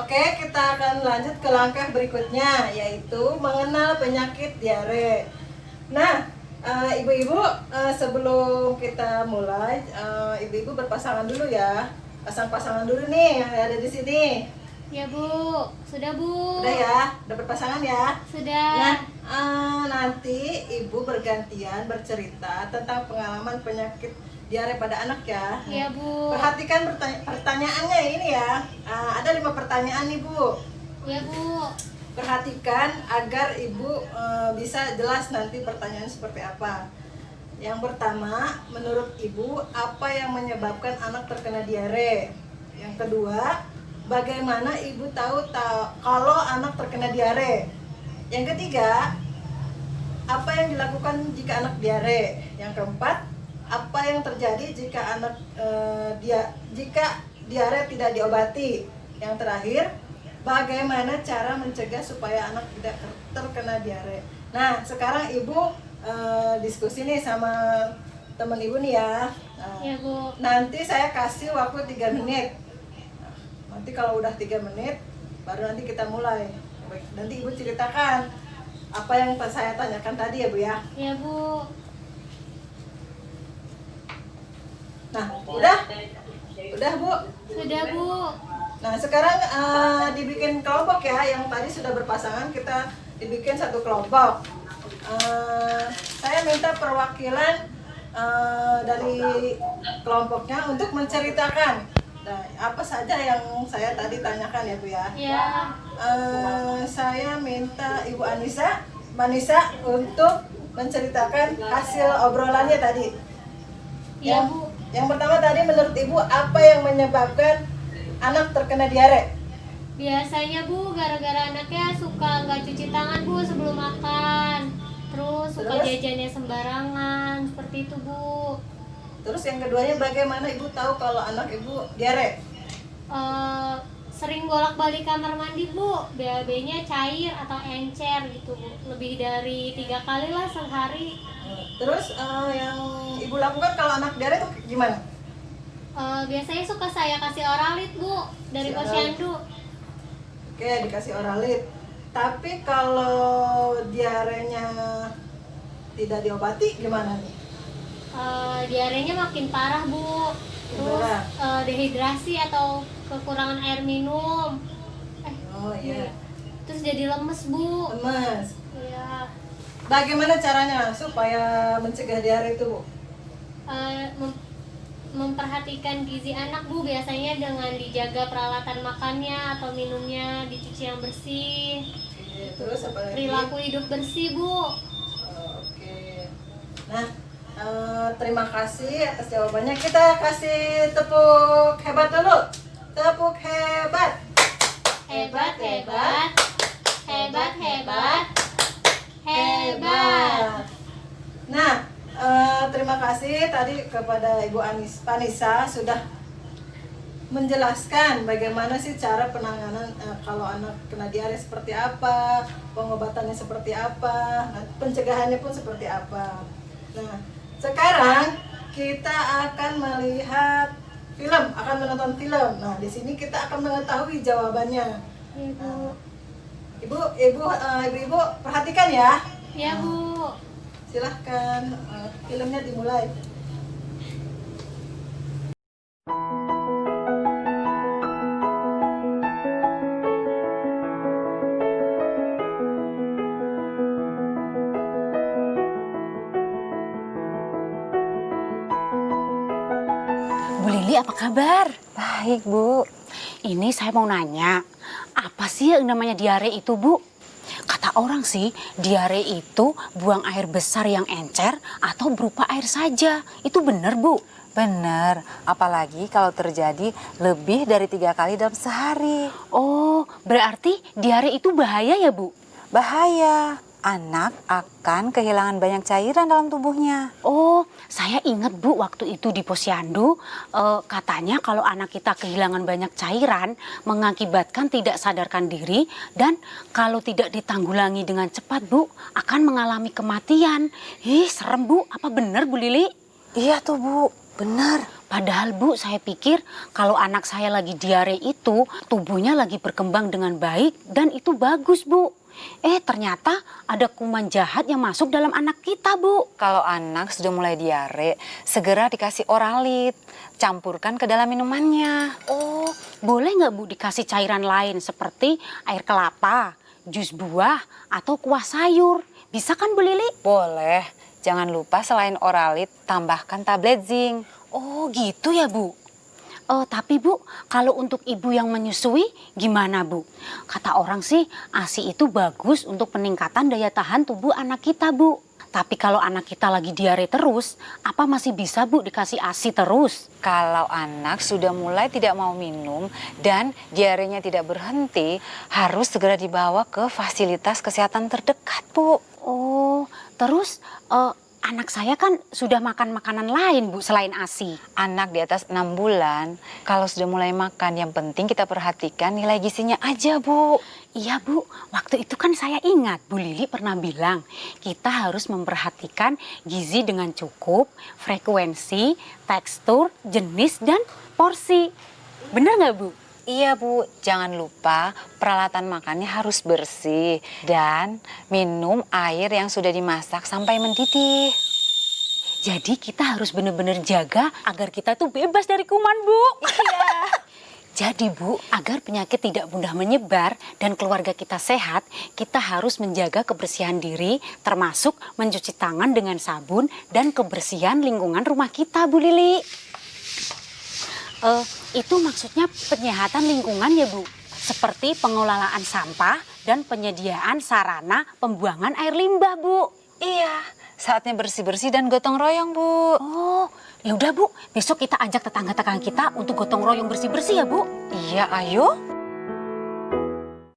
Oke, kita akan lanjut ke langkah berikutnya, yaitu mengenal penyakit diare. Nah, ibu-ibu, sebelum kita mulai, ibu-ibu berpasangan dulu ya. Pasang-pasangan dulu nih yang ada di sini. Ya Bu, sudah Bu. Udah ya, udah berpasangan ya. Sudah. Nah, nanti ibu bergantian bercerita tentang pengalaman penyakit diare pada anak ya. Iya Bu. Perhatikan pertanyaannya ini ya. Ada 5 pertanyaan nih Bu. Iya Bu. Perhatikan agar ibu bisa jelas nanti pertanyaan seperti apa. Yang pertama, menurut ibu apa yang menyebabkan anak terkena diare? Yang kedua, bagaimana ibu tahu kalau anak terkena diare? Yang ketiga, apa yang dilakukan jika anak diare? Yang keempat, apa yang terjadi jika anak jika diare tidak diobati? Yang terakhir, bagaimana cara mencegah supaya anak tidak terkena diare? Nah, sekarang ibu diskusi nih sama teman ibu nih ya. Iya Bu. Nanti saya kasih waktu 3 menit. Nanti kalau udah 3 menit, baru nanti kita mulai. Nanti ibu ceritakan apa yang saya tanyakan tadi ya Bu ya. Iya Bu. Nah, udah? Udah Bu? Sudah Bu. Nah, sekarang dibikin kelompok ya. Yang tadi sudah berpasangan, kita dibikin satu kelompok. Saya minta perwakilan dari kelompoknya untuk menceritakan apa saja yang saya tadi tanyakan ya Bu ya. Iya. Saya minta Ibu Manisa untuk menceritakan hasil obrolannya tadi. Iya Bu. Yang pertama tadi, menurut Ibu apa yang menyebabkan anak terkena diare? Biasanya Bu, gara-gara anaknya suka nggak cuci tangan Bu sebelum makan. Terus suka Terus? jajannya sembarangan, seperti itu Bu. Terus yang keduanya, bagaimana Ibu tahu kalau anak Ibu diare? Sering bolak-balik kamar mandi Bu, BAB-nya cair atau encer gitu Bu. Lebih dari 3 kali lah sehari. Terus yang Ibu lakukan kalau anak diare itu gimana? Biasanya suka saya kasih oralit Bu dari Si posyandu. Oke, dikasih oralit. Tapi kalau diarenya tidak diobati gimana nih? Diarenya makin parah Bu. Terus Parah. dehidrasi atau kekurangan air minum. Oh iya, Terus jadi lemes Bu. lemas. Iya. Bagaimana caranya supaya mencegah diare itu Bu? Memperhatikan gizi anak Bu, biasanya dengan dijaga peralatan makannya atau minumnya, dicuci yang bersih. Oke, terus apa lagi? Perilaku hidup bersih Bu. Oke. Nah, terima kasih atas jawabannya. Kita kasih tepuk hebat dulu. Tepuk hebat. Hebat hebat. Hebat hebat. Hebat. Hebat. Nah, terima kasih tadi kepada Ibu Panisa sudah menjelaskan bagaimana sih cara penanganan kalau anak kena diare seperti apa, pengobatannya seperti apa, pencegahannya pun seperti apa. Nah, sekarang kita akan melihat film, akan menonton film. Nah, di sini kita akan mengetahui jawabannya. Ibu. Ibu-ibu perhatikan ya. Ya Bu. Silahkan, filmnya dimulai. Bu Lili, apa kabar? Baik, Bu. Ini saya mau nanya, apa sih yang namanya diare itu, Bu? Kata orang sih, diare itu buang air besar yang encer atau berupa air saja. Itu benar, Bu? Benar, apalagi kalau terjadi lebih dari 3 kali dalam sehari. Oh, berarti diare itu bahaya ya, Bu? Bahaya, anak akan kehilangan banyak cairan dalam tubuhnya. Oh, saya ingat Bu waktu itu di posyandu, katanya kalau anak kita kehilangan banyak cairan mengakibatkan tidak sadarkan diri dan kalau tidak ditanggulangi dengan cepat Bu akan mengalami kematian. Ih, serem Bu, apa benar Bu Lili? Iya tuh Bu, benar. Padahal Bu, saya pikir kalau anak saya lagi diare itu, tubuhnya lagi berkembang dengan baik dan itu bagus Bu. Ternyata ada kuman jahat yang masuk dalam anak kita Bu. Kalau anak sudah mulai diare, segera dikasih oralit. Campurkan ke dalam minumannya. Oh, boleh nggak Bu dikasih cairan lain seperti air kelapa, jus buah, atau kuah sayur? Bisa kan Bu Lili? Boleh. Jangan lupa selain oralit, tambahkan tablet zinc. Oh gitu ya Bu. Tapi Bu, kalau untuk ibu yang menyusui gimana Bu? Kata orang sih ASI itu bagus untuk peningkatan daya tahan tubuh anak kita Bu. Tapi kalau anak kita lagi diare terus, apa masih bisa Bu dikasih ASI terus? Kalau anak sudah mulai tidak mau minum dan diarenya tidak berhenti, harus segera dibawa ke fasilitas kesehatan terdekat Bu. Oh, terus anak saya kan sudah makan makanan lain Bu selain ASI. Anak di atas 6 bulan, kalau sudah mulai makan, yang penting kita perhatikan nilai gizinya aja Bu. Iya Bu, waktu itu kan saya ingat Bu Lili pernah bilang kita harus memperhatikan gizi dengan cukup, frekuensi, tekstur, jenis, dan porsi. Bener nggak Bu? Iya Bu, jangan lupa peralatan makannya harus bersih dan minum air yang sudah dimasak sampai mendidih. Jadi kita harus benar-benar jaga agar kita tuh bebas dari kuman Bu. Iya. Jadi Bu, agar penyakit tidak mudah menyebar dan keluarga kita sehat, kita harus menjaga kebersihan diri, termasuk mencuci tangan dengan sabun dan kebersihan lingkungan rumah kita Bu Lili. Itu maksudnya penyehatan lingkungan ya Bu? Seperti pengelolaan sampah dan penyediaan sarana pembuangan air limbah Bu. Iya, saatnya bersih-bersih dan gotong royong Bu. Oh, ya udah Bu, besok kita ajak tetangga-tetangga kita untuk gotong royong bersih-bersih ya Bu. Iya, ayo.